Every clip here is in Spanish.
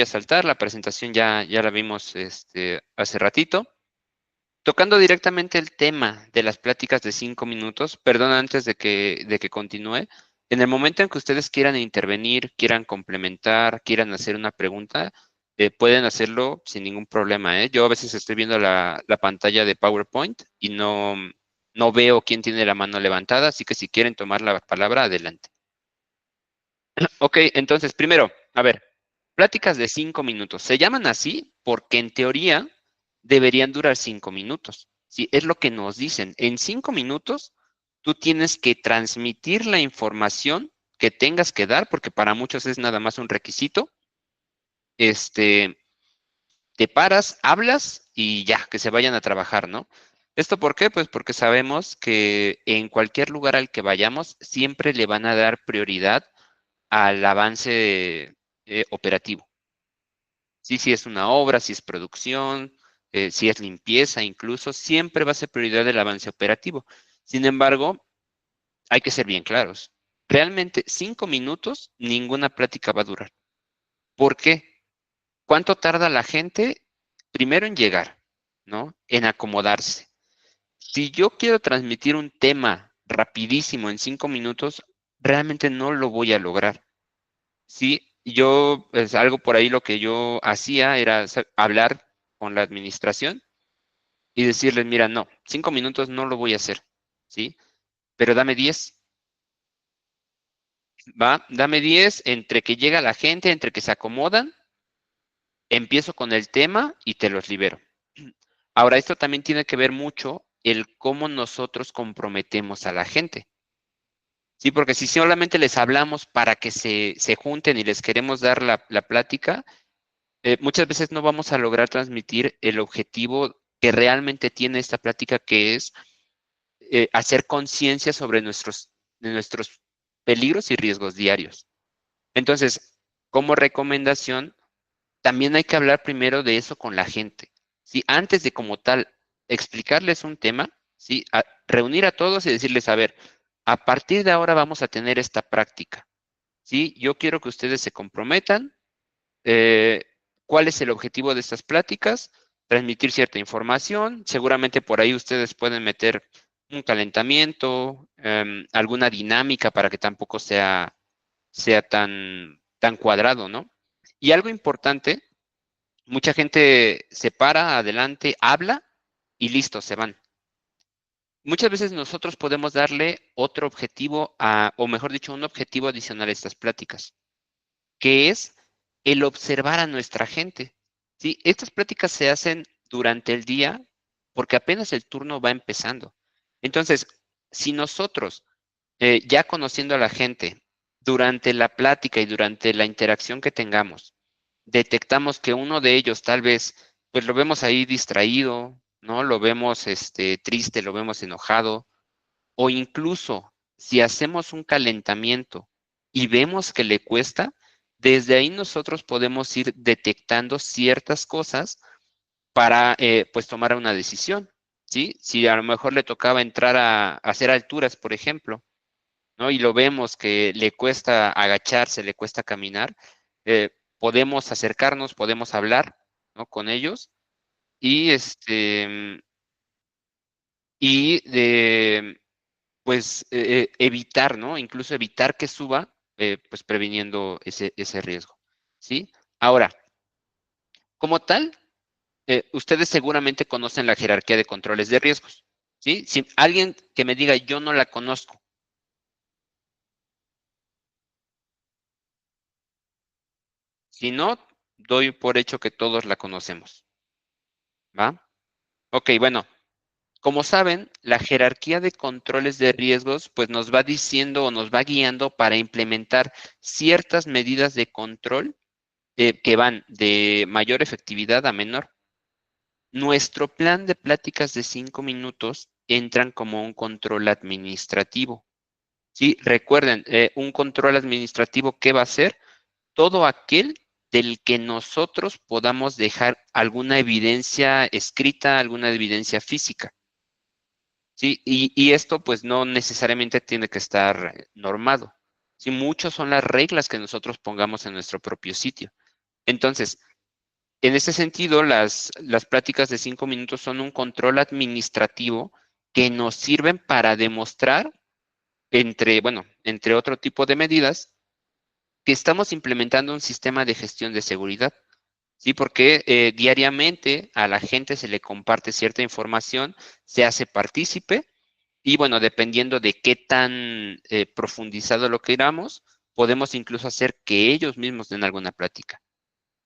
a saltar, la presentación ya la vimos hace ratito. Tocando directamente el tema de las pláticas de 5 minutos, perdón, antes de que continúe, en el momento en que ustedes quieran intervenir, quieran complementar, quieran hacer una pregunta, pueden hacerlo sin ningún problema, ¿eh? Yo a veces estoy viendo la pantalla de PowerPoint y no veo quién tiene la mano levantada, así que si quieren tomar la palabra, adelante. Ok, entonces, primero, a ver, pláticas de 5 minutos. Se llaman así porque en teoría deberían durar 5 minutos. ¿Sí? Es lo que nos dicen. En 5 minutos, tú tienes que transmitir la información que tengas que dar, porque para muchos es nada más un requisito. Te paras, hablas y ya, que se vayan a trabajar, ¿no? ¿Esto por qué? Pues porque sabemos que en cualquier lugar al que vayamos, siempre le van a dar prioridad al avance operativo. Sí, si es una obra, si es producción, si es limpieza, incluso, siempre va a ser prioridad el avance operativo. Sin embargo, hay que ser bien claros. Realmente, 5 minutos, ninguna plática va a durar. ¿Por qué? ¿Cuánto tarda la gente? Primero en llegar, ¿no? En acomodarse. Si yo quiero transmitir un tema rapidísimo en 5 minutos, realmente no lo voy a lograr. Sí, yo, pues algo por ahí lo que yo hacía era hablar con la administración y decirles, mira, no, 5 minutos no lo voy a hacer, ¿sí? Pero dame 10, ¿va? Dame 10 entre que llega la gente, entre que se acomodan, empiezo con el tema y te los libero. Ahora, esto también tiene que ver mucho el cómo nosotros comprometemos a la gente. Sí, porque si solamente les hablamos para que se junten y les queremos dar la plática, muchas veces no vamos a lograr transmitir el objetivo que realmente tiene esta plática, que es hacer conciencia sobre nuestros peligros y riesgos diarios. Entonces, como recomendación, también hay que hablar primero de eso con la gente. ¿Sí? Antes de como tal explicarles un tema, ¿sí? Reunir a todos y decirles, a ver, a partir de ahora vamos a tener esta práctica. ¿Sí? Yo quiero que ustedes se comprometan. eh, ¿Cuál es el objetivo de estas pláticas? Transmitir cierta información. Seguramente por ahí ustedes pueden meter un calentamiento, alguna dinámica para que tampoco sea tan cuadrado, ¿no? Y algo importante, mucha gente se para adelante, habla y listo, se van. Muchas veces nosotros podemos darle otro objetivo o mejor dicho, un objetivo adicional a estas pláticas, que es el observar a nuestra gente. ¿Sí? Estas pláticas se hacen durante el día porque apenas el turno va empezando. Entonces, si nosotros, ya conociendo a la gente, durante la plática y durante la interacción que tengamos, detectamos que uno de ellos tal vez, pues lo vemos ahí distraído, ¿no? Lo vemos triste, lo vemos enojado, o incluso si hacemos un calentamiento y vemos que le cuesta, desde ahí nosotros podemos ir detectando ciertas cosas para pues tomar una decisión, ¿sí? Si a lo mejor le tocaba entrar a hacer alturas, por ejemplo, ¿no? Y lo vemos que le cuesta agacharse, le cuesta caminar, podemos acercarnos, podemos hablar, ¿no? Con ellos y pues evitar, ¿no? Incluso evitar que suba, pues previniendo ese riesgo, ¿sí? Ahora, como tal, ustedes seguramente conocen la jerarquía de controles de riesgos, ¿sí? Si alguien que me diga, yo no la conozco. Si no, doy por hecho que todos la conocemos, ¿va? Ok, bueno, como saben, la jerarquía de controles de riesgos, pues nos va diciendo o nos va guiando para implementar ciertas medidas de control que van de mayor efectividad a menor. Nuestro plan de pláticas de 5 minutos entran como un control administrativo. Sí, recuerden, un control administrativo, ¿qué va a ser? Todo aquel del que nosotros podamos dejar alguna evidencia escrita, alguna evidencia física. Sí, y esto pues no necesariamente tiene que estar normado. Sí, muchas son las reglas que nosotros pongamos en nuestro propio sitio. Entonces, en ese sentido, las pláticas de 5 minutos son un control administrativo que nos sirven para demostrar, entre otro tipo de medidas, que estamos implementando un sistema de gestión de seguridad. Sí, porque diariamente a la gente se le comparte cierta información, se hace partícipe y bueno, dependiendo de qué tan profundizado lo queramos, podemos incluso hacer que ellos mismos den alguna plática,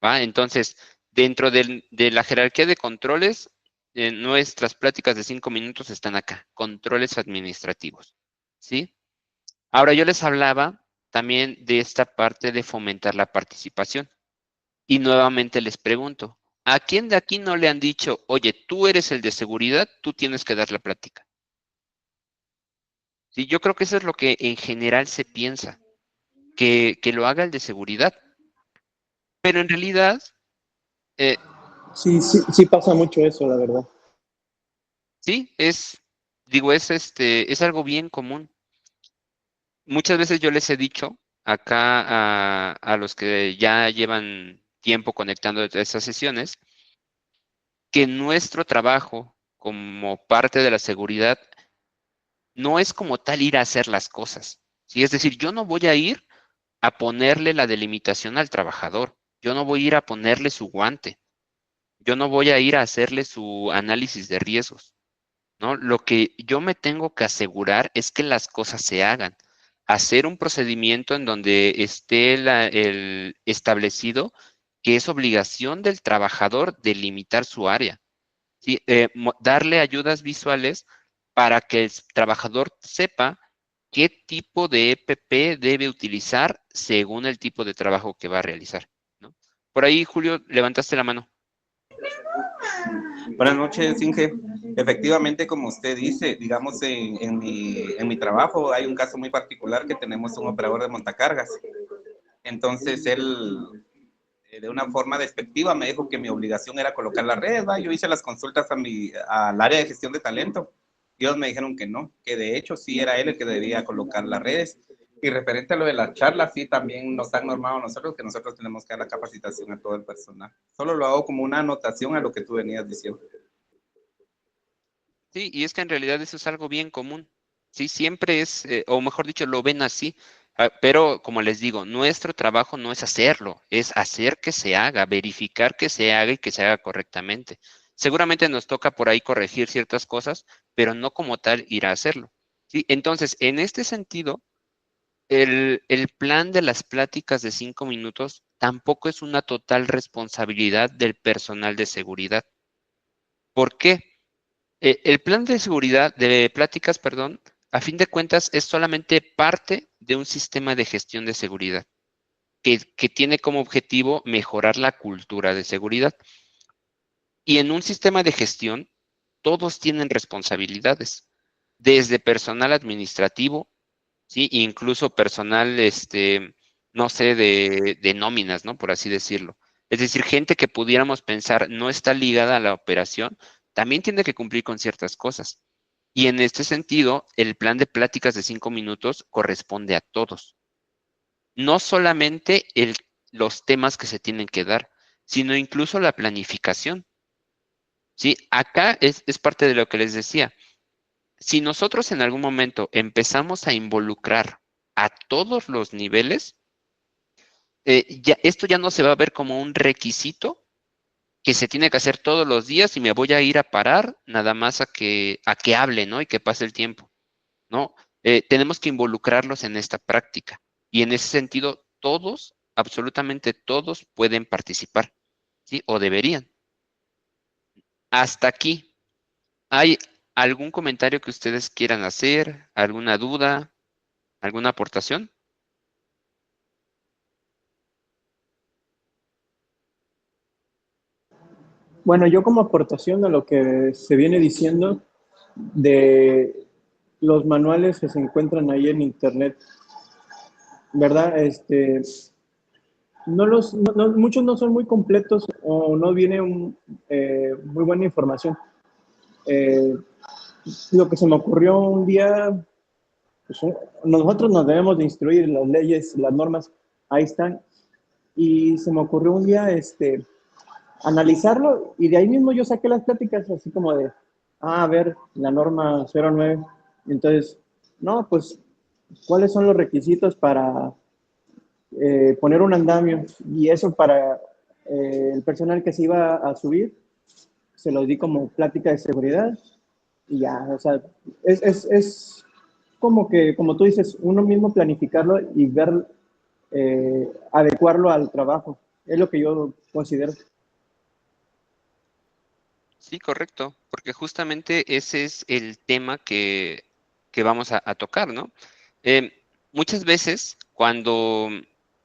¿va? Entonces, dentro de la jerarquía de controles, nuestras pláticas de 5 minutos están acá, controles administrativos, ¿sí? Ahora yo les hablaba también de esta parte de fomentar la participación. Y nuevamente les pregunto, ¿a quién de aquí no le han dicho, oye, tú eres el de seguridad, tú tienes que dar la plática? Sí, yo creo que eso es lo que en general se piensa, que lo haga el de seguridad. Pero en realidad, eh, Sí, sí, sí pasa mucho eso, la verdad. sí, es algo bien común. Muchas veces yo les he dicho acá a los que ya llevan tiempo conectando a estas sesiones, que nuestro trabajo como parte de la seguridad no es como tal ir a hacer las cosas. ¿Sí? Es decir, yo no voy a ir a ponerle la delimitación al trabajador. Yo no voy a ir a ponerle su guante. Yo no voy a ir a hacerle su análisis de riesgos, ¿no? Lo que yo me tengo que asegurar es que las cosas se hagan. Hacer un procedimiento en donde esté el establecido que es obligación del trabajador delimitar su área. ¿Sí? Darle ayudas visuales para que el trabajador sepa qué tipo de EPP debe utilizar según el tipo de trabajo que va a realizar, ¿no? Por ahí, Julio, levantaste la mano. Buenas noches, Inge. Efectivamente, como usted dice, digamos, en mi trabajo hay un caso muy particular que tenemos un operador de montacargas. Entonces, él, de una forma despectiva, me dijo que mi obligación era colocar la red, ¿va? Yo hice las consultas al área de gestión de talento. Y ellos me dijeron que no, que de hecho sí era él el que debía colocar las redes. Y referente a lo de las charlas, sí, también nos han normado a nosotros que nosotros tenemos que dar la capacitación a todo el personal. Solo lo hago como una anotación a lo que tú venías diciendo. Sí, y es que en realidad eso es algo bien común. Sí, siempre es, o mejor dicho, lo ven así. Pero como les digo, nuestro trabajo no es hacerlo, es hacer que se haga, verificar que se haga y que se haga correctamente. Seguramente nos toca por ahí corregir ciertas cosas, pero no como tal ir a hacerlo. Sí, entonces, en este sentido, el plan de las pláticas de 5 minutos tampoco es una total responsabilidad del personal de seguridad. ¿Por qué? El plan de seguridad, de pláticas, perdón, a fin de cuentas es solamente parte de un sistema de gestión de seguridad que tiene como objetivo mejorar la cultura de seguridad. Y en un sistema de gestión, todos tienen responsabilidades, desde personal administrativo, ¿sí? Incluso personal, no sé, de nóminas, ¿no? Por así decirlo. Es decir, gente que pudiéramos pensar no está ligada a la operación, también tiene que cumplir con ciertas cosas. Y en este sentido, el plan de pláticas de 5 minutos corresponde a todos. No solamente los temas que se tienen que dar, sino incluso la planificación. ¿Sí? Acá es parte de lo que les decía. Si nosotros en algún momento empezamos a involucrar a todos los niveles, esto ya no se va a ver como un requisito que se tiene que hacer todos los días y me voy a ir a parar nada más a que hable, ¿no? Y que pase el tiempo, ¿no? Tenemos que involucrarlos en esta práctica. Y en ese sentido, todos, absolutamente todos pueden participar, ¿sí? O deberían. Hasta aquí. ¿Hay algún comentario que ustedes quieran hacer? ¿Alguna duda? ¿Alguna aportación? Bueno, yo como aportación a lo que se viene diciendo de los manuales que se encuentran ahí en internet, ¿verdad? Muchos no son muy completos o no viene muy buena información. Eh, lo que se me ocurrió un día, pues, nosotros nos debemos de instruir, las leyes, las normas, ahí están, Y se me ocurrió un día analizarlo y de ahí mismo yo saqué las pláticas así como de, a ver, la norma 09. Entonces, no, pues, ¿cuáles son los requisitos para poner un andamio? Y eso para el personal que se iba a subir, se lo di como plática de seguridad y ya, o sea, es como que, como tú dices, uno mismo planificarlo y ver, adecuarlo al trabajo. Es lo que yo considero. Sí, correcto, porque justamente ese es el tema que vamos a tocar, ¿no? Muchas veces cuando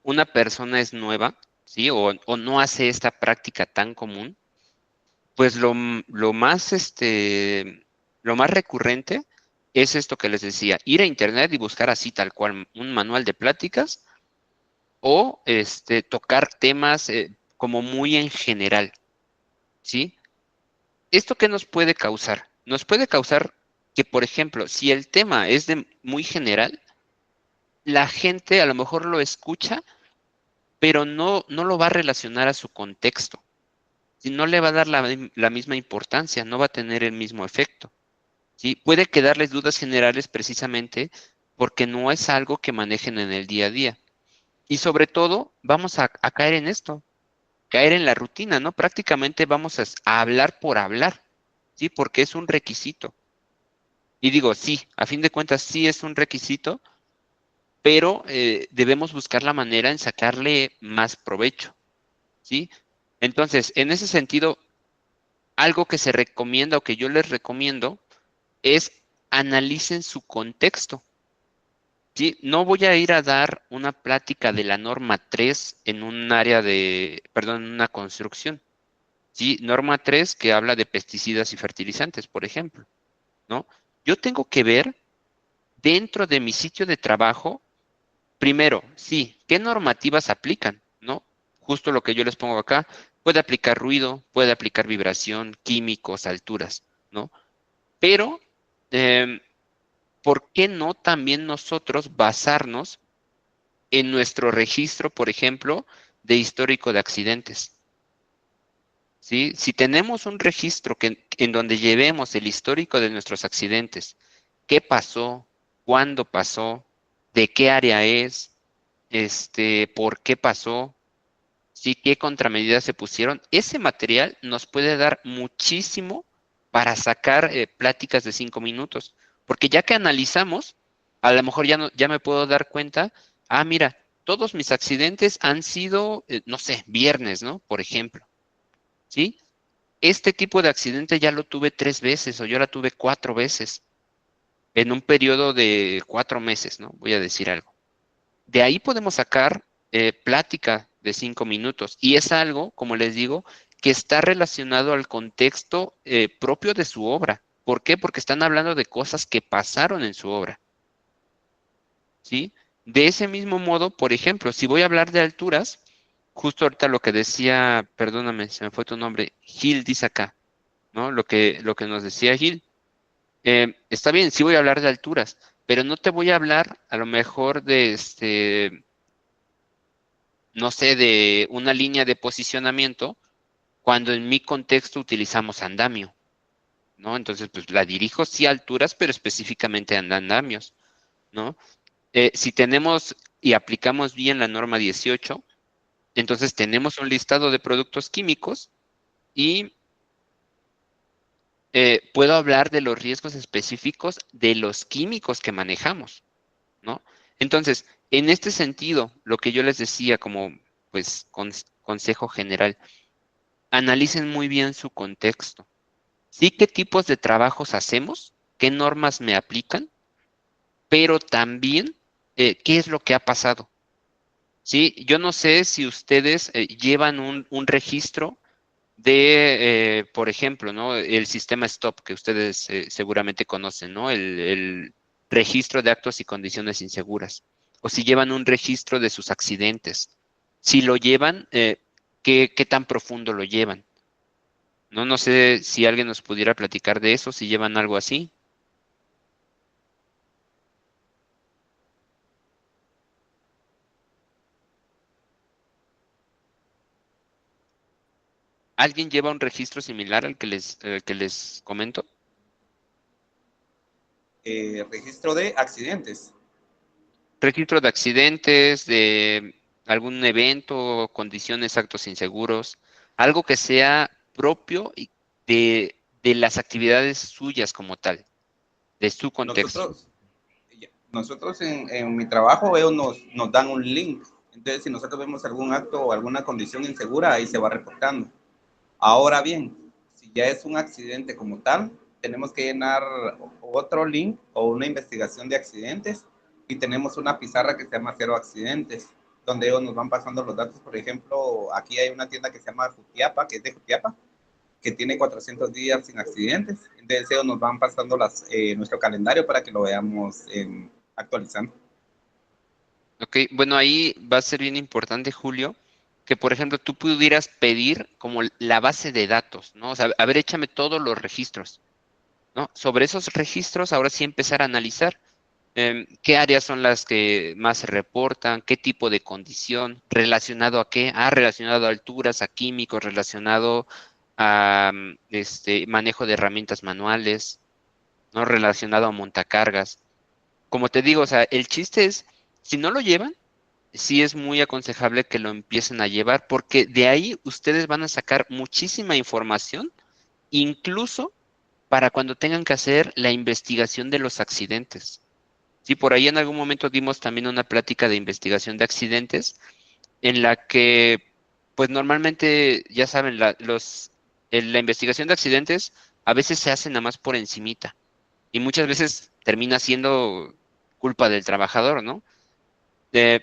una persona es nueva, ¿sí? O no hace esta práctica tan común, pues lo más recurrente es esto que les decía, ir a internet y buscar así tal cual un manual de pláticas o tocar temas como muy en general, ¿sí? ¿Esto qué nos puede causar? Nos puede causar que, por ejemplo, si el tema es de muy general, la gente a lo mejor lo escucha, pero no lo va a relacionar a su contexto. Si no le va a dar la misma importancia, no va a tener el mismo efecto. ¿Sí? Puede quedarles dudas generales precisamente porque no es algo que manejen en el día a día. Y sobre todo, vamos a caer en esto, caer en la rutina, ¿no? Prácticamente vamos a hablar por hablar, ¿sí? Porque es un requisito. Y digo, sí, a fin de cuentas sí es un requisito, pero debemos buscar la manera en sacarle más provecho, ¿sí? Entonces, en ese sentido, algo que se recomienda o que yo les recomiendo es analicen su contexto, ¿sí? No voy a ir a dar una plática de la norma 3 en un área perdón, en una construcción, ¿sí? Norma 3 que habla de pesticidas y fertilizantes, por ejemplo, ¿no? Yo tengo que ver dentro de mi sitio de trabajo. Primero, sí, ¿qué normativas aplican? ¿No? Justo lo que yo les pongo acá, puede aplicar ruido, puede aplicar vibración, químicos, alturas, ¿no? Pero, em, ¿por qué no también nosotros basarnos en nuestro registro, por ejemplo, de histórico de accidentes? ¿Sí? Si tenemos un registro en donde llevemos el histórico de nuestros accidentes, qué pasó, cuándo pasó, de qué área es, por qué pasó, sí, qué contramedidas se pusieron, ese material nos puede dar muchísimo para sacar pláticas de 5 minutos, porque ya que analizamos, a lo mejor ya me puedo dar cuenta, mira, todos mis accidentes han sido, no sé, viernes, ¿no? Por ejemplo, ¿sí? Este tipo de accidente ya lo tuve 3 veces o yo la tuve 4 veces en un periodo de 4 meses, ¿no? Voy a decir algo. De ahí podemos sacar plática de 5 minutos y es algo, como les digo, que está relacionado al contexto propio de su obra. ¿Por qué? Porque están hablando de cosas que pasaron en su obra, ¿sí? De ese mismo modo, por ejemplo, si voy a hablar de alturas, justo ahorita lo que decía, perdóname, se me fue tu nombre, Gil dice acá, ¿no? Lo que nos decía Gil. Está bien, sí voy a hablar de alturas, pero no te voy a hablar a lo mejor de no sé, de una línea de posicionamiento cuando en mi contexto utilizamos andamio, ¿no? Entonces, pues la dirijo sí a alturas, pero específicamente en andamios, ¿no? Si tenemos y aplicamos bien la norma 18, entonces tenemos un listado de productos químicos y puedo hablar de los riesgos específicos de los químicos que manejamos, ¿no? Entonces, en este sentido, lo que yo les decía como, pues, consejo general, analicen muy bien su contexto. Sí, qué tipos de trabajos hacemos, qué normas me aplican, pero también qué es lo que ha pasado. Sí, yo no sé si ustedes llevan un registro de, por ejemplo, ¿no? El sistema STOP que ustedes seguramente conocen, ¿no? El registro de actos y condiciones inseguras. O si llevan un registro de sus accidentes. Si lo llevan, ¿qué tan profundo lo llevan? No sé si alguien nos pudiera platicar de eso, si llevan algo así. ¿Alguien lleva un registro similar al que les comento? Registro de accidentes. Registro de accidentes, de algún evento, condiciones, actos inseguros, algo que sea propio de las actividades suyas como tal, de su contexto. Nosotros en mi trabajo, ellos nos dan un link. Entonces, si nosotros vemos algún acto o alguna condición insegura, ahí se va reportando. Ahora bien, si ya es un accidente como tal, tenemos que llenar otro link o una investigación de accidentes y tenemos una pizarra que se llama Cero Accidentes, donde ellos nos van pasando los datos. Por ejemplo, aquí hay una tienda que se llama Jutiapa, que es de Jutiapa, que tiene 400 días sin accidentes. Entonces ellos nos van pasando nuestro calendario para que lo veamos actualizando. Ok, bueno, ahí va a ser bien importante, Julio, que por ejemplo tú pudieras pedir como la base de datos, ¿no? O sea, a ver, échame todos los registros, ¿no? Sobre esos registros, ahora sí empezar a analizar qué áreas son las que más se reportan, qué tipo de condición, relacionado a qué, relacionado a alturas, a químicos, relacionado a manejo de herramientas manuales, ¿no? Relacionado a montacargas. Como te digo, o sea, el chiste es, si no lo llevan, sí es muy aconsejable que lo empiecen a llevar, porque de ahí ustedes van a sacar muchísima información, incluso para cuando tengan que hacer la investigación de los accidentes. Sí, por ahí en algún momento dimos también una plática de investigación de accidentes en la que, pues normalmente, ya saben, la investigación de accidentes a veces se hace nada más por encimita y muchas veces termina siendo culpa del trabajador, ¿no? Eh,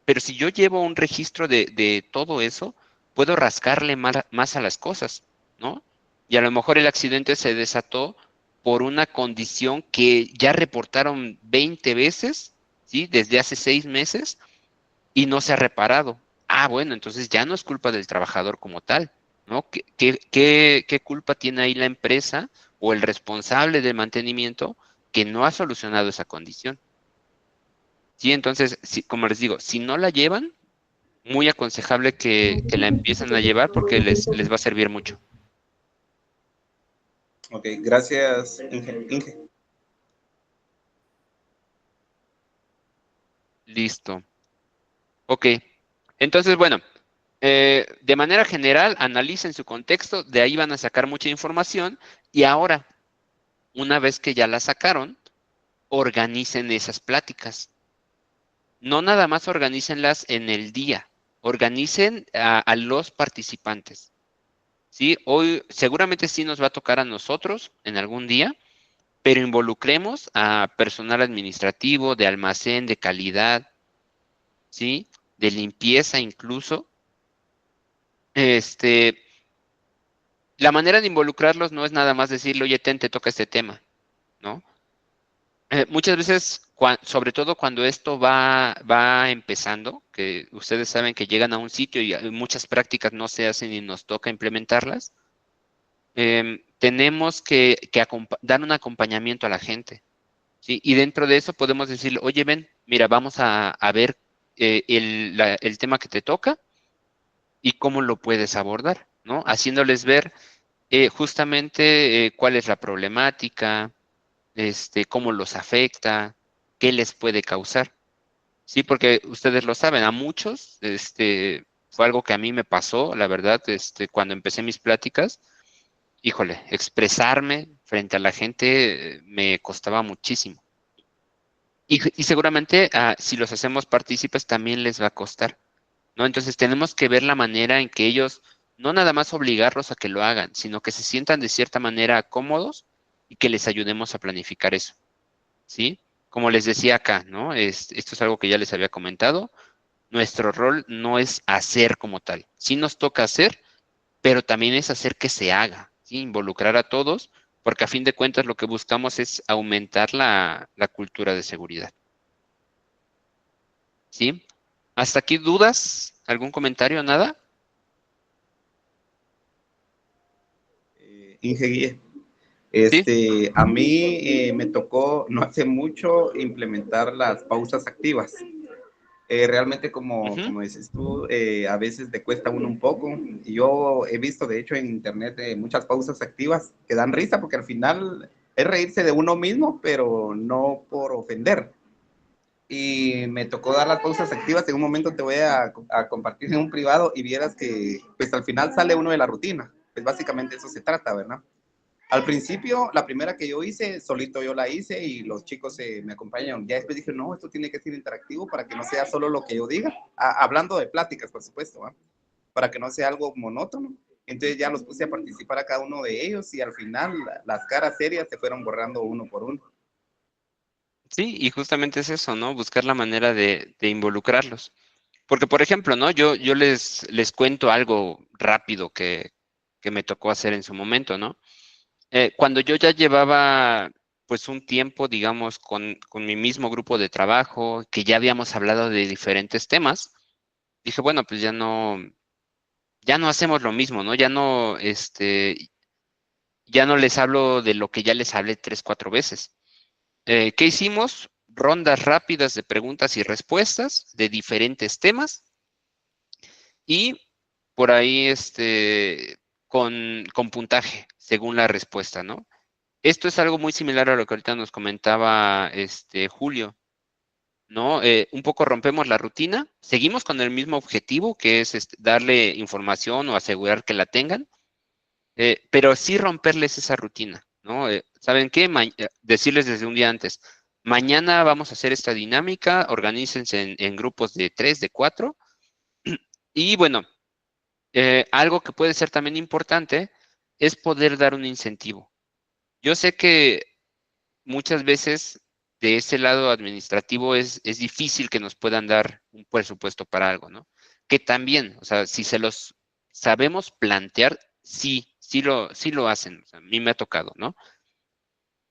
pero si yo llevo un registro de todo eso, puedo rascarle más a las cosas, ¿no? Y a lo mejor el accidente se desató por una condición que ya reportaron 20 veces, ¿sí? Desde hace 6 meses y no se ha reparado. Bueno, entonces ya no es culpa del trabajador como tal, ¿no? ¿Qué culpa tiene ahí la empresa o el responsable del mantenimiento que no ha solucionado esa condición? Sí, entonces, como les digo, si no la llevan, muy aconsejable que la empiecen a llevar porque les va a servir mucho. Ok, gracias, Inge. Listo. Ok. Entonces, bueno, de manera general, analicen su contexto, de ahí van a sacar mucha información y ahora, una vez que ya la sacaron, organicen esas pláticas. No nada más organícenlas en el día, organicen a los participantes. ¿Sí? Hoy seguramente sí nos va a tocar a nosotros en algún día, pero involucremos a personal administrativo, de almacén, de calidad, ¿sí? De limpieza incluso. Este, la manera de involucrarlos no es nada más decirle, oye, te toca este tema, ¿no? Muchas veces, sobre todo cuando esto va empezando, que ustedes saben que llegan a un sitio y muchas prácticas no se hacen y nos toca implementarlas, tenemos que dar un acompañamiento a la gente. ¿Sí? Y dentro de eso podemos decirle, oye, ven, mira, vamos a ver el tema que te toca y cómo lo puedes abordar, ¿no? Haciéndoles ver justamente cuál es la problemática, cómo los afecta, qué les puede causar. Sí, porque ustedes lo saben, a muchos, fue algo que a mí me pasó, la verdad, cuando empecé mis pláticas, híjole, expresarme frente a la gente me costaba muchísimo. Y seguramente si los hacemos partícipes también les va a costar, ¿no? Entonces tenemos que ver la manera en que ellos, no nada más obligarlos a que lo hagan, sino que se sientan de cierta manera cómodos y que les ayudemos a planificar eso, ¿sí? Como les decía acá, ¿no? Esto es algo que ya les había comentado. Nuestro rol no es hacer como tal. Sí nos toca hacer, pero también es hacer que se haga, ¿sí? Involucrar a todos, porque a fin de cuentas lo que buscamos es aumentar la cultura de seguridad. ¿Sí? ¿Hasta aquí dudas? ¿Algún comentario? ¿Nada? Inge Guille. ¿Sí? A mí me tocó no hace mucho implementar las pausas activas. Realmente, como dices tú, a veces te cuesta uno un poco. Y yo he visto, de hecho, en internet muchas pausas activas que dan risa, porque al final es reírse de uno mismo, pero no por ofender. Y me tocó dar las pausas activas. En un momento te voy a compartir en un privado y vieras que pues al final sale uno de la rutina. Pues básicamente eso se trata, ¿verdad? Al principio, la primera que yo hice, solito yo la hice y los chicos me acompañaron. Ya después dije, no, esto tiene que ser interactivo para que no sea solo lo que yo diga. Hablando de pláticas, por supuesto, ¿va? Para que no sea algo monótono. Entonces ya los puse a participar a cada uno de ellos y al final las caras serias se fueron borrando uno por uno. Sí, y justamente es eso, ¿no? Buscar la manera de involucrarlos. Porque, por ejemplo, ¿no? Yo les cuento algo rápido que me tocó hacer en su momento, ¿no? Cuando yo ya llevaba, pues, un tiempo, digamos, con mi mismo grupo de trabajo, que ya habíamos hablado de diferentes temas, dije, bueno, pues ya no hacemos lo mismo, ¿no? Ya no les hablo de lo que ya les hablé 3, 4 veces. ¿Qué hicimos? Rondas rápidas de preguntas y respuestas de diferentes temas y por ahí con puntaje según la respuesta, ¿no? Esto es algo muy similar a lo que ahorita nos comentaba Julio, ¿no? Un poco rompemos la rutina, seguimos con el mismo objetivo, que es darle información o asegurar que la tengan, pero sí romperles esa rutina, ¿no? ¿Saben qué? Decirles desde un día antes, mañana vamos a hacer esta dinámica, organícense en grupos de 3, de 4, y bueno, algo que puede ser también importante es poder dar un incentivo. Yo sé que muchas veces de ese lado administrativo es difícil que nos puedan dar un presupuesto para algo, ¿no? Que también, o sea, si se los sabemos plantear, sí lo hacen. O sea, a mí me ha tocado, ¿no?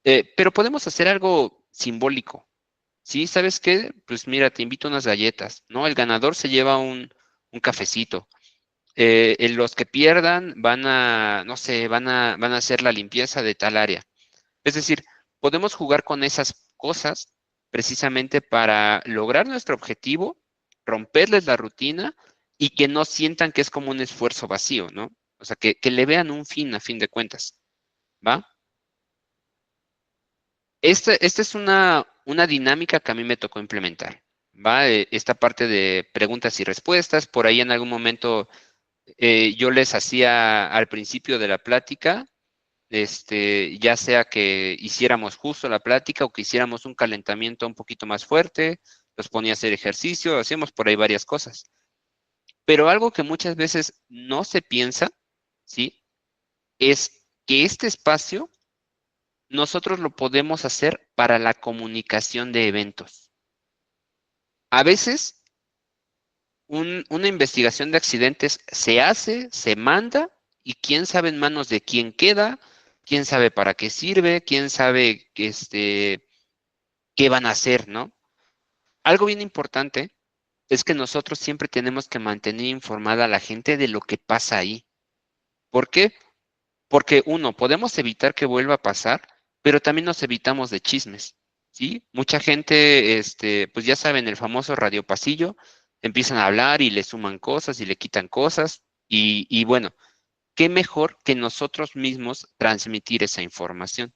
Pero podemos hacer algo simbólico. ¿Sí? ¿Sabes qué? Pues mira, te invito a unas galletas, ¿no? El ganador se lleva un cafecito. En los que pierdan no sé, van a hacer la limpieza de tal área. Es decir, podemos jugar con esas cosas precisamente para lograr nuestro objetivo, romperles la rutina y que no sientan que es como un esfuerzo vacío, ¿no? O sea, que le vean un fin a fin de cuentas, ¿va? Esta es una dinámica que a mí me tocó implementar, ¿va? Esta parte de preguntas y respuestas, por ahí en algún momento yo les hacía al principio de la plática, ya sea que hiciéramos justo la plática o que hiciéramos un calentamiento un poquito más fuerte, los ponía a hacer ejercicio, hacíamos por ahí varias cosas. Pero algo que muchas veces no se piensa, ¿sí? Es que este espacio nosotros lo podemos hacer para la comunicación de eventos. A veces una investigación de accidentes se hace, se manda y quién sabe en manos de quién queda, quién sabe para qué sirve, quién sabe qué van a hacer, ¿no? Algo bien importante es que nosotros siempre tenemos que mantener informada a la gente de lo que pasa ahí. ¿Por qué? Porque uno, podemos evitar que vuelva a pasar, pero también nos evitamos de chismes, ¿sí? Mucha gente, pues ya saben, el famoso radio pasillo, empiezan a hablar y le suman cosas y le quitan cosas, y bueno, qué mejor que nosotros mismos transmitir esa información.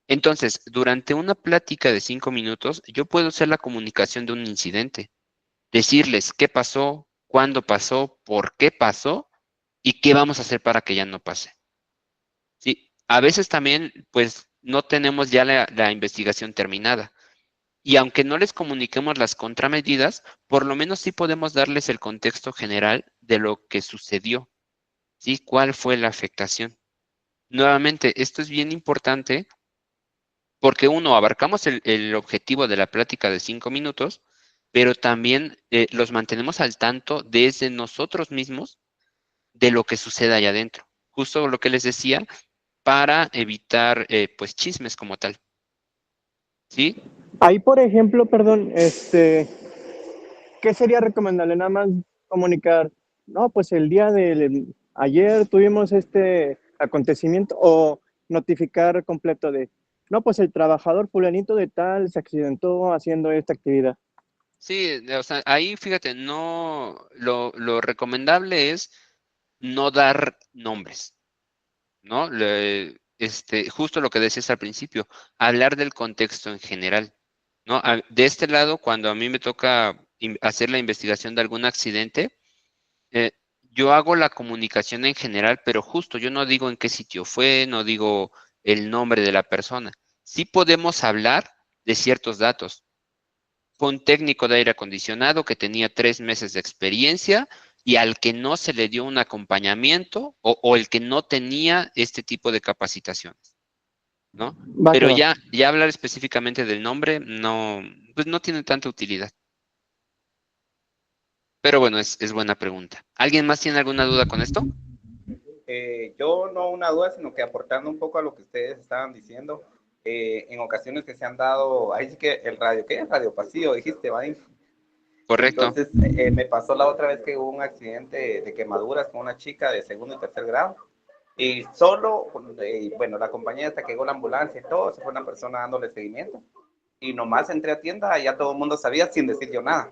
Entonces, durante una plática de 5 minutos, yo puedo hacer la comunicación de un incidente, decirles qué pasó, cuándo pasó, por qué pasó y qué vamos a hacer para que ya no pase. Sí, a veces también, pues, no tenemos ya la investigación terminada. Y aunque no les comuniquemos las contramedidas, por lo menos sí podemos darles el contexto general de lo que sucedió, ¿sí? ¿Cuál fue la afectación? Nuevamente, esto es bien importante porque uno, abarcamos el objetivo de la plática de 5 minutos, pero también los mantenemos al tanto desde nosotros mismos de lo que sucede allá adentro. Justo lo que les decía, para evitar pues chismes como tal. ¿Sí? Ahí, por ejemplo, perdón, ¿qué sería recomendable? Nada más comunicar, no, pues el día de ayer tuvimos este acontecimiento o notificar completo de, no, pues el trabajador fulanito de tal se accidentó haciendo esta actividad. Sí, o sea, ahí fíjate, no, lo recomendable es no dar nombres, ¿no? Justo lo que decías al principio, hablar del contexto en general, ¿no? De este lado, cuando a mí me toca hacer la investigación de algún accidente, eh, yo hago la comunicación en general, pero justo yo no digo en qué sitio fue, no digo el nombre de la persona. Sí podemos hablar de ciertos datos. Fue un técnico de aire acondicionado que tenía 3 meses de experiencia y al que no se le dio un acompañamiento o el que no tenía este tipo de capacitaciones, ¿no? Va Pero que va. ya hablar específicamente del nombre no, pues no tiene tanta utilidad. Pero bueno, es buena pregunta. ¿Alguien más tiene alguna duda con esto? Yo no una duda, sino que aportando un poco a lo que ustedes estaban diciendo, en ocasiones que se han dado, ahí sí que el radio, ¿qué? Radio pasillo, dijiste, ¿va? Correcto. Entonces, me pasó la otra vez que hubo un accidente de quemaduras con una chica de segundo y tercer grado. Y solo, bueno, la compañía hasta que llegó la ambulancia y todo, se fue una persona dándole seguimiento. Y nomás entré a tienda, ya todo el mundo sabía sin decir yo nada.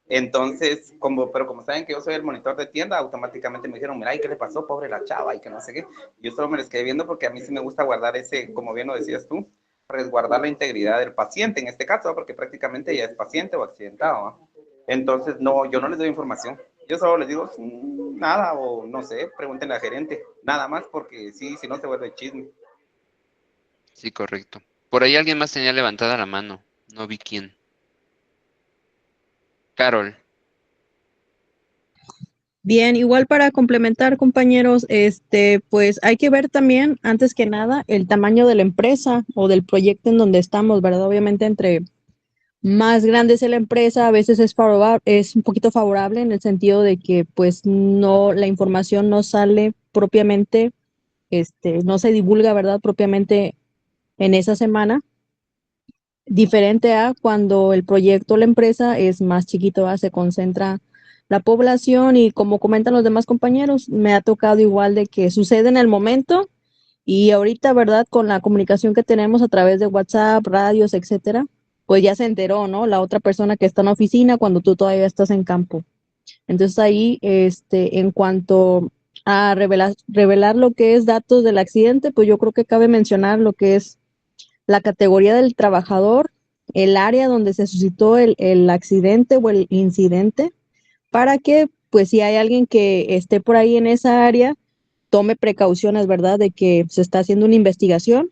Entonces, pero como saben que yo soy el monitor de tienda, automáticamente me dijeron, mira, ¿y qué le pasó? Pobre la chava, y que no sé qué. Yo solo me les quedé viendo porque a mí sí me gusta guardar ese, como bien lo decías tú, resguardar la integridad del paciente, en este caso, porque prácticamente ella es paciente o accidentado, ¿no? Entonces, no, yo no les doy información. Yo solo les digo, nada, o no sé, pregúntenle al gerente, nada más, porque sí, si no se vuelve chisme. Sí, correcto. Por ahí alguien más tenía levantada la mano. No vi quién. Carol. Bien, igual para complementar, compañeros, pues hay que ver también, antes que nada, el tamaño de la empresa o del proyecto en donde estamos, ¿verdad? Obviamente, entre más grande es la empresa, a veces es un poquito favorable en el sentido de que, pues, no, la información no sale propiamente, no se divulga, ¿verdad? Propiamente en esa semana, diferente a cuando el proyecto, la empresa es más chiquito, ¿verdad? Se concentra la población y como comentan los demás compañeros, me ha tocado igual de que sucede en el momento y ahorita, ¿verdad? Con la comunicación que tenemos a través de WhatsApp, radios, etcétera, pues ya se enteró, ¿no? La otra persona que está en la oficina cuando tú todavía estás en campo. Entonces ahí, en cuanto a revelar lo que es datos del accidente, pues yo creo que cabe mencionar lo que es la categoría del trabajador, el área donde se suscitó el accidente o el incidente, para que, pues, si hay alguien que esté por ahí en esa área, tome precauciones, ¿verdad?, de que se está haciendo una investigación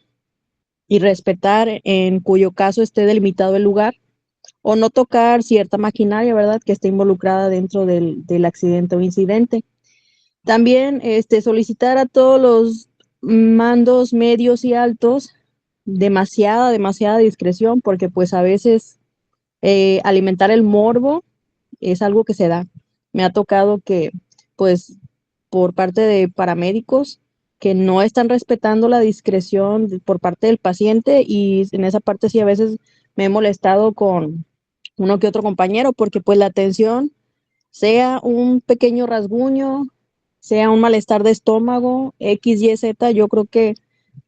y respetar en cuyo caso esté delimitado el lugar o no tocar cierta maquinaria, ¿verdad?, que esté involucrada dentro del accidente o incidente. También solicitar a todos los mandos medios y altos demasiada discreción, porque pues a veces alimentar el morbo es algo que se da. Me ha tocado que pues por parte de paramédicos que no están respetando la discreción por parte del paciente y en esa parte sí a veces me he molestado con uno que otro compañero porque pues la atención, sea un pequeño rasguño, sea un malestar de estómago, X, Y, Z, yo creo que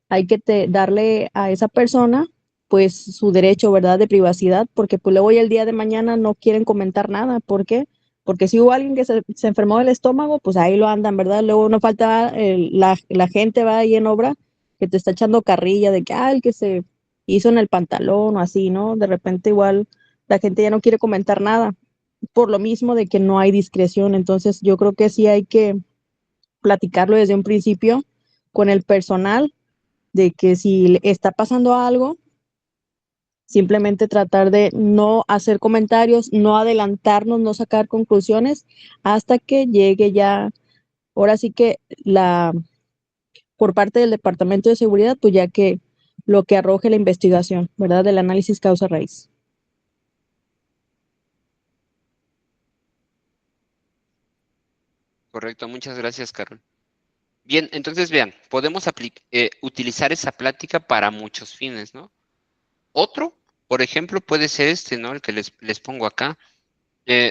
hay que darle a esa persona pues su derecho, ¿verdad?, de privacidad, porque pues luego ya el día de mañana no quieren comentar nada. ¿Por qué? Porque si hubo alguien que se enfermó del estómago, pues ahí lo andan, ¿verdad? Luego no falta la gente va ahí en obra que te está echando carrilla de que, el que se hizo en el pantalón o así, ¿no? De repente igual la gente ya no quiere comentar nada por lo mismo de que no hay discreción. Entonces yo creo que sí hay que platicarlo desde un principio con el personal de que si le está pasando algo, simplemente tratar de no hacer comentarios, no adelantarnos, no sacar conclusiones hasta que llegue ya, ahora sí que por parte del Departamento de Seguridad, pues ya que lo que arroje la investigación, ¿verdad? Del análisis causa-raíz. Correcto, muchas gracias, Carol. Bien, entonces vean, podemos utilizar esa plática para muchos fines, ¿no? Otro, por ejemplo, puede ser ¿no? El que les pongo acá,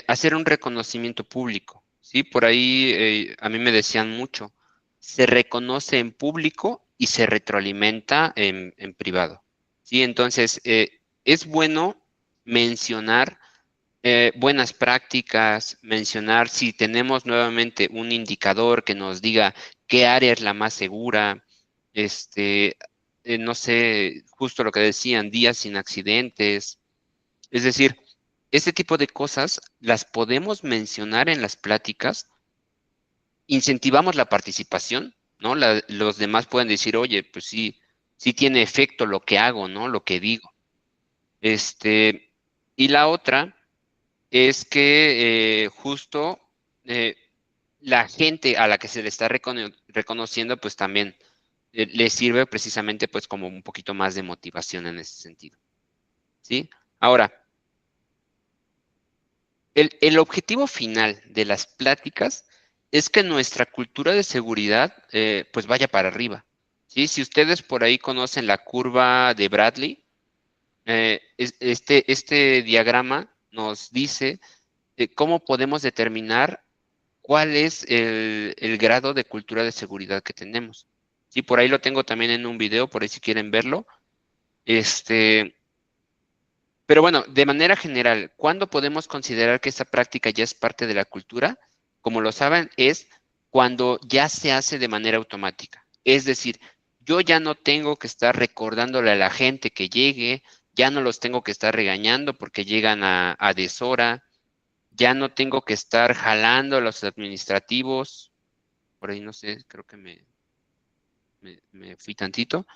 hacer un reconocimiento público, ¿sí? Por ahí a mí me decían mucho, se reconoce en público y se retroalimenta en privado, ¿sí? Entonces, es bueno mencionar buenas prácticas, mencionar si tenemos nuevamente un indicador que nos diga qué área es la más segura, no sé, justo lo que decían, días sin accidentes. Es decir, este tipo de cosas las podemos mencionar en las pláticas, incentivamos la participación, ¿no? Los demás pueden decir, oye, pues sí, sí tiene efecto lo que hago, ¿no? Lo que digo. Y la otra es que justo la gente a la que se le está reconociendo, pues también le sirve precisamente pues como un poquito más de motivación en ese sentido, ¿sí? Ahora, el objetivo final de las pláticas es que nuestra cultura de seguridad pues vaya para arriba, ¿sí? Si ustedes por ahí conocen la curva de Bradley, este diagrama nos dice cómo podemos determinar cuál es el grado de cultura de seguridad que tenemos. Sí, por ahí lo tengo también en un video, por ahí si quieren verlo. Pero bueno, de manera general, ¿cuándo podemos considerar que esta práctica ya es parte de la cultura? Como lo saben, es cuando ya se hace de manera automática. Es decir, yo ya no tengo que estar recordándole a la gente que llegue, ya no los tengo que estar regañando porque llegan a deshora, ya no tengo que estar jalando a los administrativos. Por ahí no sé, creo que me fui tantito.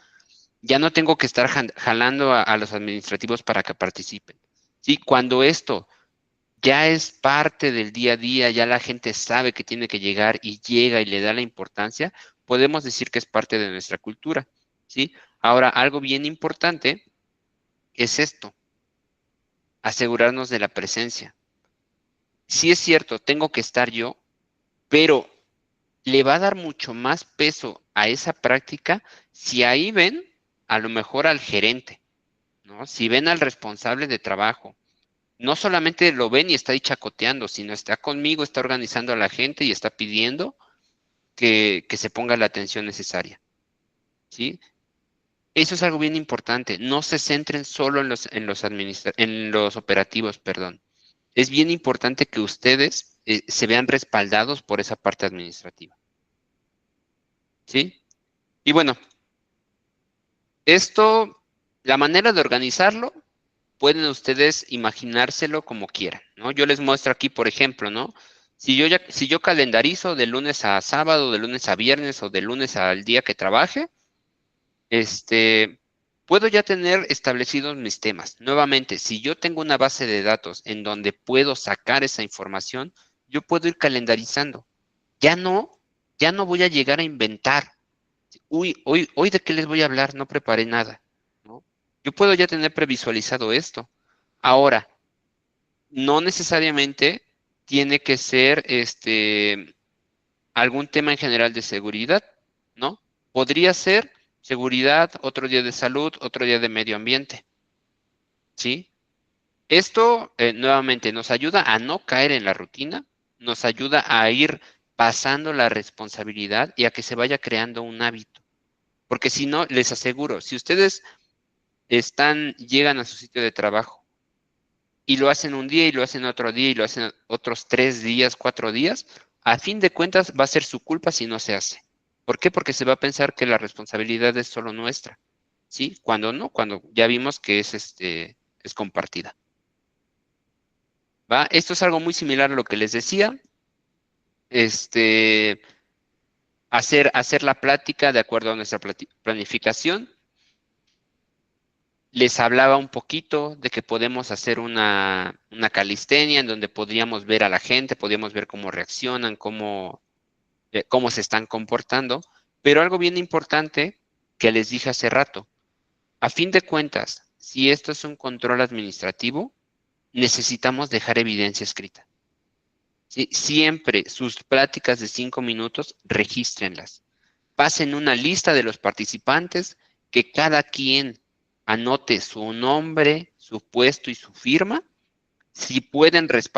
Ya no tengo que estar jalando a los administrativos para que participen. Sí, cuando esto ya es parte del día a día, ya la gente sabe que tiene que llegar y llega y le da la importancia, podemos decir que es parte de nuestra cultura, ¿sí? Ahora, algo bien importante es esto, asegurarnos de la presencia. Sí es cierto, tengo que estar yo, pero le va a dar mucho más peso a esa práctica si ahí ven a lo mejor al gerente, ¿no? Si ven al responsable de trabajo, no solamente lo ven y está ahí chacoteando, sino está conmigo, está organizando a la gente y está pidiendo que se ponga la atención necesaria, ¿sí? Eso es algo bien importante. No se centren solo en los operativos, perdón. Es bien importante que ustedes se vean respaldados por esa parte administrativa, ¿sí? Y bueno, esto, la manera de organizarlo, pueden ustedes imaginárselo como quieran, ¿no? Yo les muestro aquí, por ejemplo, ¿no? Si yo calendarizo de lunes a sábado, de lunes a viernes o de lunes al día que trabaje, puedo ya tener establecidos mis temas. Nuevamente, si yo tengo una base de datos en donde puedo sacar esa información, yo puedo ir calendarizando. Ya no, ya no voy a llegar a inventar. Uy, hoy de qué les voy a hablar, no preparé nada, ¿no? Yo puedo ya tener previsualizado esto. Ahora, no necesariamente tiene que ser algún tema en general de seguridad, ¿no? Podría ser seguridad, otro día de salud, otro día de medio ambiente, ¿sí? Esto nuevamente nos ayuda a no caer en la rutina, nos ayuda a ir pasando la responsabilidad y a que se vaya creando un hábito. Porque si no, les aseguro, si ustedes llegan a su sitio de trabajo y lo hacen un día y lo hacen otro día y lo hacen otros 3 días, 4 días, a fin de cuentas va a ser su culpa si no se hace. ¿Por qué? Porque se va a pensar que la responsabilidad es solo nuestra, ¿sí? Cuando no, cuando ya vimos que es compartida. ¿Va? Esto es algo muy similar a lo que les decía. Hacer la plática de acuerdo a nuestra planificación. Les hablaba un poquito de que podemos hacer una calistenia en donde podríamos ver a la gente, podríamos ver cómo reaccionan, cómo se están comportando, pero algo bien importante que les dije hace rato, a fin de cuentas, si esto es un control administrativo, necesitamos dejar evidencia escrita. ¿Sí? Siempre sus pláticas de 5 minutos, regístrenlas. Pasen una lista de los participantes, que cada quien anote su nombre, su puesto y su firma. Si pueden respaldar